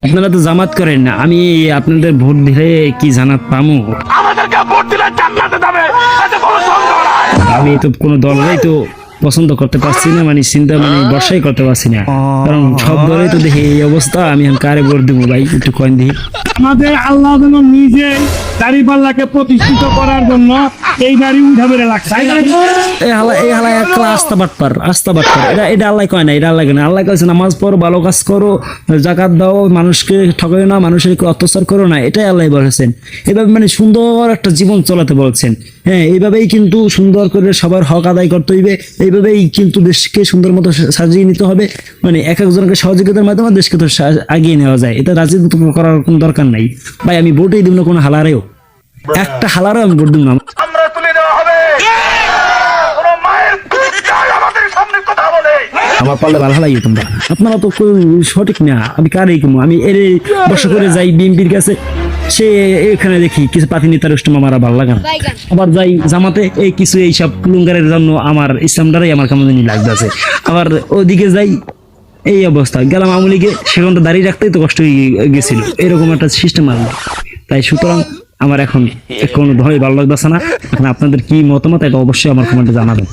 আপনারা তো জামাত করেন না, আমি আপনাদের ভোট দিলে কি জানাত পামু? আমাদেরকে ভোট দিলে জান্নাতে যাবে, এতে কোনো সন্দেহ নাই। আমি তো কোনো দলই তো পছন্দ করতে পারছি না, মানে চিন্তা মানে বর্ষাই করতে পারছি না, কারণ সব দলেই তো দেখি এই অবস্থা। আমি এখন কারে ভোট দেবো ভাই, একটু কয়েন দিই। আমাদের আল্লাহ যেন নিজে দাড়িপাল্লাকে প্রতিষ্ঠিত করার জন্য এই দাড়ি উঠা বেড়ে লাগছে। এই হালা একলা আস্থা বাটপার। এটা আল্লাহ কয় না, এটা আল্লাহ কয় না। আল্লাহ কয়েছে নামাজ পড়ো, ভালো কাজ করো, জাকাত দাও, মানুষকে ঠকাই না, মানুষের অত্যাচার করো না, এটাই আল্লাহ বলেছেন। এভাবে মানে সুন্দর একটা জীবন চলাতে বলছেন। হ্যাঁ, এইভাবেই কিন্তু সুন্দর করে সবার হক আদায় করতে হইবে, এইভাবেই কিন্তু দেশকে সুন্দর মতো সাজিয়ে নিতে হবে। মানে এক একজনকে সহযোগিতার মাধ্যমে দেশকে তো আগিয়ে নেওয়া যায়। এটা রাজনীতি করার কোনো দরকার নাই ভাই। আমি ভোটই দিব না কোনো হালারেও, একটা হালারও আমি ভোট দিব না। আমরা তুলে দেওয়া হবে। কোনো মায়ের পিতাই আমাদের সামনে কথা বলে। আমার পাল্লে ভালো লাগে তোমরা, আপনারা তো সঠিক না। আমি কারে কিনবো? আমি এর বর্ষা করে যাই বিএনপির কাছে, সে এখানে দেখি কিছু পাতি নেতার উষ্ঠ আমার ভালো লাগে না। আবার যাই জামাতে, এই কিছু এইসব লুঙ্গারের জন্য আমার ইসলামটারাই আমার কেমন জানি লাগতেছে। আবার ওদিকে যাই, এই অবস্থা। গেলাম আওয়ামী লীগে, সেখানে তো দাঁড়িয়ে রাখতেই তো কষ্ট হয়ে গেছিল, এরকম একটা সিস্টেম আর। তাই সুতরাং আমার এখন কোনো ধরে ভালো লাগতেছে না। এখন আপনাদের কি মতামত, এটা অবশ্যই আমার কমেন্টে জানাবেন।